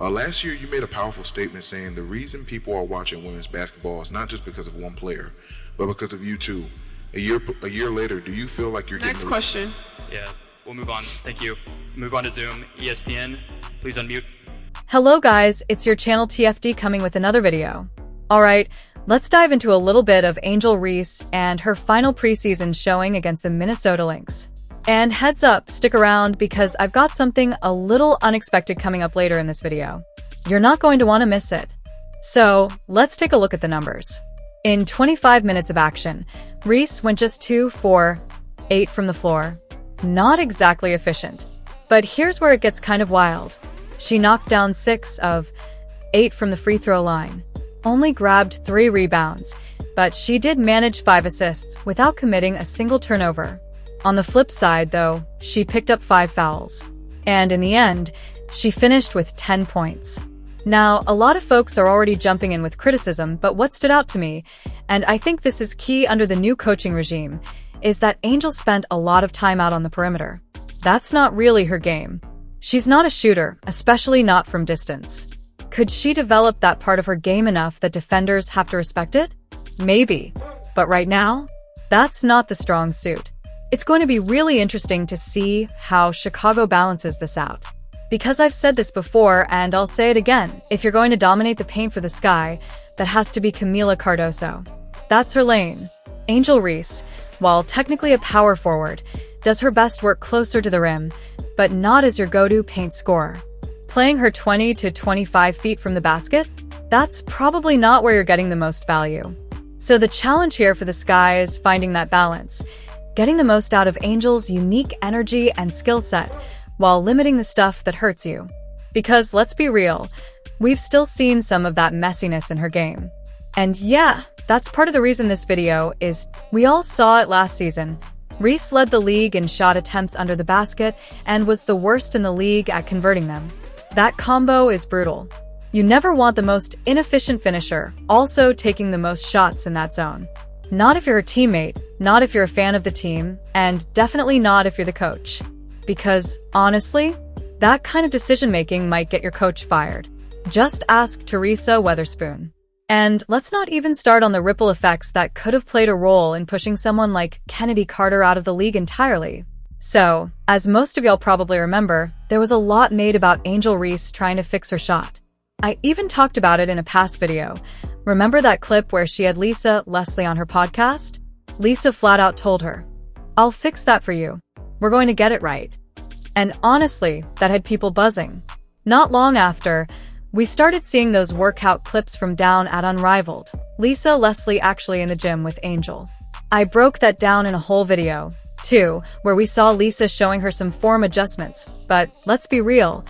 Last year, you made a powerful statement saying the reason people are watching women's basketball is not just because of one player, but because of you too. A year later, do you feel like you're Next question. Yeah, we'll move on. Thank you. Move on to Zoom. ESPN, please unmute. Hello guys, it's your channel TFD coming with another video. Alright, let's dive into a little bit of Angel Reese and her final preseason showing against the Minnesota Lynx. And heads up, stick around because I've got something a little unexpected coming up later in this video. You're not going to want to miss it. So, let's take a look at the numbers. In 25 minutes of action, Reese went just 2 for 8 from the floor. Not exactly efficient. But here's where it gets kind of wild. She knocked down 6 of 8 from the free throw line. Only grabbed 3 rebounds, but she did manage 5 assists without committing a single turnover. On the flip side, though, she picked up 5 fouls. And in the end, she finished with 10 points. Now, a lot of folks are already jumping in with criticism, but what stood out to me, and I think this is key under the new coaching regime, is that Angel spent a lot of time out on the perimeter. That's not really her game. She's not a shooter, especially not from distance. Could she develop that part of her game enough that defenders have to respect it? Maybe. But right now, that's not the strong suit. It's going to be really interesting to see how Chicago balances this out. Because I've said this before, and I'll say it again, if you're going to dominate the paint for the Sky, that has to be Kamilla Cardoso. That's her lane. Angel Reese, while technically a power forward, does her best work closer to the rim, but not as your go-to paint scorer. Playing her 20 to 25 feet from the basket? That's probably not where you're getting the most value. So the challenge here for the Sky is finding that balance, getting the most out of Angel's unique energy and skill set, while limiting the stuff that hurts you. Because let's be real, we've still seen some of that messiness in her game. And yeah, that's part of the reason this video is. We all saw it last season. Reese led the league in shot attempts under the basket and was the worst in the league at converting them. That combo is brutal. You never want the most inefficient finisher also taking the most shots in that zone. Not if you're a teammate, not if you're a fan of the team, and definitely not if you're the coach. Because, honestly, that kind of decision-making might get your coach fired. Just ask Teresa Weatherspoon. And let's not even start on the ripple effects that could have played a role in pushing someone like Kennedy Carter out of the league entirely. So, as most of y'all probably remember, there was a lot made about Angel Reese trying to fix her shot. I even talked about it in a past video. Remember that clip where she had Lisa Leslie on her podcast? Lisa flat out told her, "I'll fix that for you. We're going to get it right." And honestly, that had people buzzing. Not long after, we started seeing those workout clips from down at Unrivaled. Lisa Leslie actually in the gym with Angel. I broke that down in a whole video, too, where we saw Lisa showing her some form adjustments, but let's be real,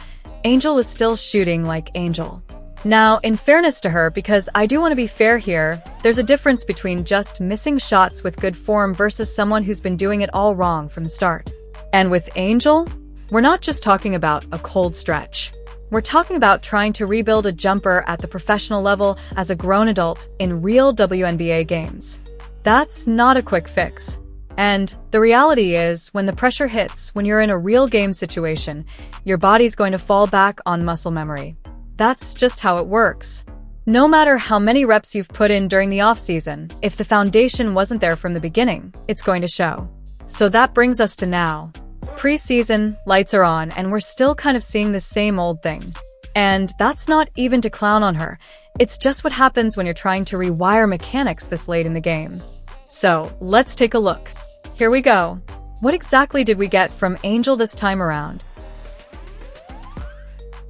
Angel was still shooting like Angel. Now, in fairness to her, because I do want to be fair here, there's a difference between just missing shots with good form versus someone who's been doing it all wrong from the start. And with Angel, we're not just talking about a cold stretch. We're talking about trying to rebuild a jumper at the professional level as a grown adult in real WNBA games. That's not a quick fix. And the reality is, when the pressure hits, when you're in a real game situation, your body's going to fall back on muscle memory. That's just how it works. No matter how many reps you've put in during the off-season, if the foundation wasn't there from the beginning, it's going to show. So that brings us to now. Preseason, lights are on, and we're still kind of seeing the same old thing. And that's not even to clown on her. It's just what happens when you're trying to rewire mechanics this late in the game. So, let's take a look. Here we go. What exactly did we get from Angel this time around?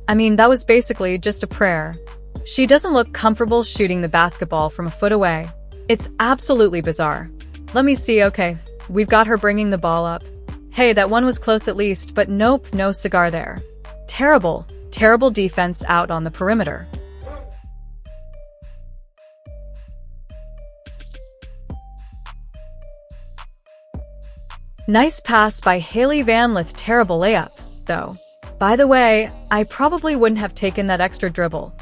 I mean, that was basically just a prayer. She doesn't look comfortable shooting the basketball from a foot away. It's absolutely bizarre. Let me see, okay. We've got her bringing the ball up. Hey, that one was close at least, but nope, no cigar there. Terrible, terrible defense out on the perimeter. Nice pass by Haley Van Lith, terrible layup, though. By the way, I probably wouldn't have taken that extra dribble.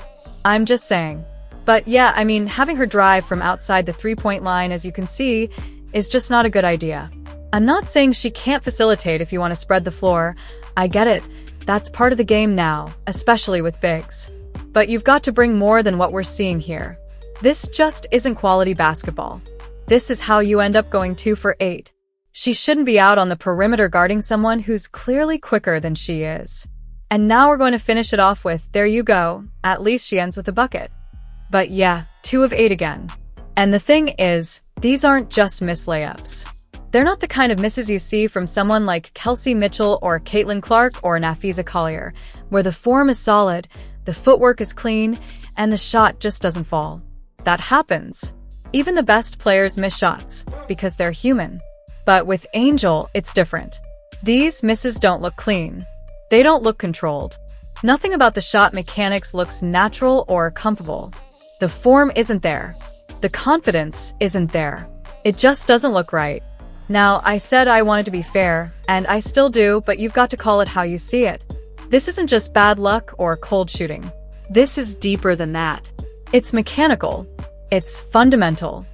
I'm just saying. But yeah, I mean, having her drive from outside the three-point line, as you can see, is just not a good idea. I'm not saying she can't facilitate if you want to spread the floor. I get it. That's part of the game now, especially with bigs. But you've got to bring more than what we're seeing here. This just isn't quality basketball. This is how you end up going 2 for 8. She shouldn't be out on the perimeter guarding someone who's clearly quicker than she is. And now we're going to finish it off with, there you go, at least she ends with a bucket. But yeah, 2 of 8 again. And the thing is, these aren't just miss layups. They're not the kind of misses you see from someone like Kelsey Mitchell or Caitlin Clark or Nafisa Collier, where the form is solid, the footwork is clean, and the shot just doesn't fall. That happens. Even the best players miss shots, because they're human. But with Angel, it's different. These misses don't look clean. They don't look controlled. Nothing about the shot mechanics looks natural or comfortable. The form isn't there. The confidence isn't there. It just doesn't look right. Now, I said I wanted to be fair, and I still do, but you've got to call it how you see it. This isn't just bad luck or cold shooting. This is deeper than that. It's mechanical. It's fundamental.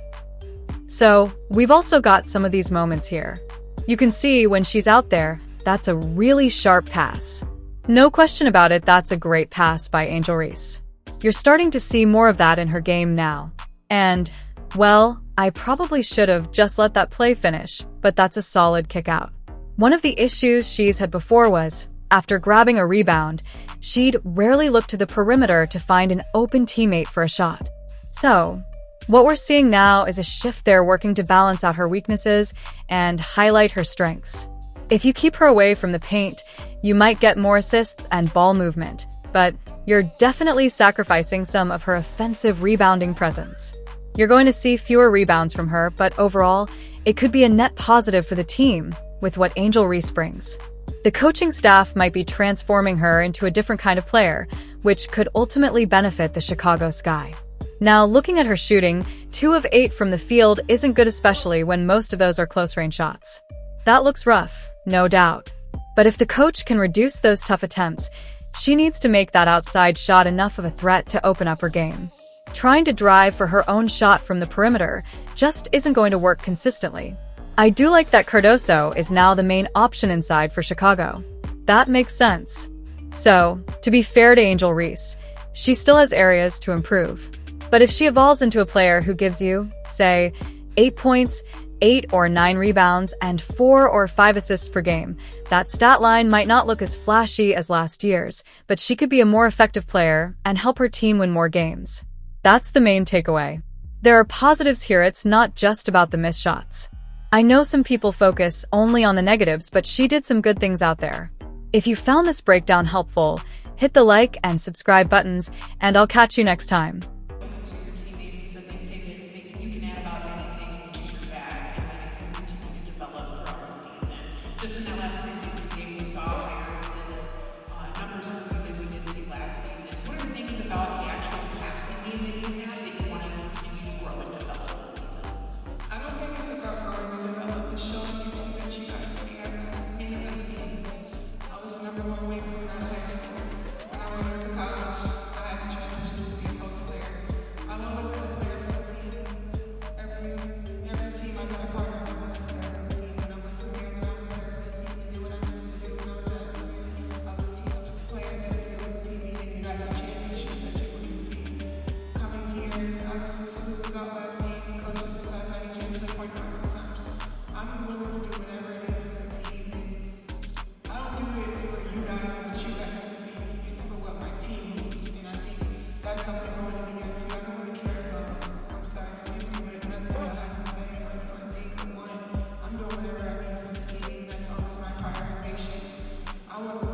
So, we've also got some of these moments here. You can see when she's out there, that's a really sharp pass. No question about it, that's a great pass by Angel Reese. You're starting to see more of that in her game now. And, well, I probably should have just let that play finish, but that's a solid kick out. One of the issues she's had before was, after grabbing a rebound, she'd rarely look to the perimeter to find an open teammate for a shot. So, what we're seeing now is a shift there working to balance out her weaknesses and highlight her strengths. If you keep her away from the paint, you might get more assists and ball movement, but you're definitely sacrificing some of her offensive rebounding presence. You're going to see fewer rebounds from her, but overall, it could be a net positive for the team with what Angel Reese brings. The coaching staff might be transforming her into a different kind of player, which could ultimately benefit the Chicago Sky. Now, looking at her shooting, 2 of 8 from the field isn't good, especially when most of those are close-range shots. That looks rough, no doubt. But if the coach can reduce those tough attempts, she needs to make that outside shot enough of a threat to open up her game. Trying to drive for her own shot from the perimeter just isn't going to work consistently. I do like that Cardoso is now the main option inside for Chicago. That makes sense. So, to be fair to Angel Reese, she still has areas to improve. But if she evolves into a player who gives you, say, 8 points, 8 or 9 rebounds, and 4 or 5 assists per game, that stat line might not look as flashy as last year's, but she could be a more effective player and help her team win more games. That's the main takeaway. There are positives here, it's not just about the missed shots. I know some people focus only on the negatives, but she did some good things out there. If you found this breakdown helpful, hit the like and subscribe buttons, and I'll catch you next time. Teammates is that they say that you can add about anything to your bag and that it can continue to develop throughout the season. Just in that last preseason game, we saw higher assists numbers from you than we did see last season. What are things about the actual passing game that you have that you want to continue to grow and develop this season? I don't think it's about growing and developing. It's showing you things that you guys may haven't seen. I was the #1 weight coming out of high school. When I went into college, I had to transition to be a post player. I've always been a player for the team. Every team I've been a part of, I've been a player for the team. And I went to Maryland, I was a player for the team and did what I needed to do when I was at LSU. I was a team player that did what the team needed and got a championship as people can see. Coming here, obviously Snoop was out last game. Coach was decided I need you to play point guard sometimes. I'm willing to do whatever it is for the team. I don't do it for you guys and what you guys can see. It's for what my team needs. And I think that's something going to be into. I don't really care about, I'm sorry, excuse me, but nothing I have to say or think one. I'm doing whatever I need for the team. That's always my prioritization. I want to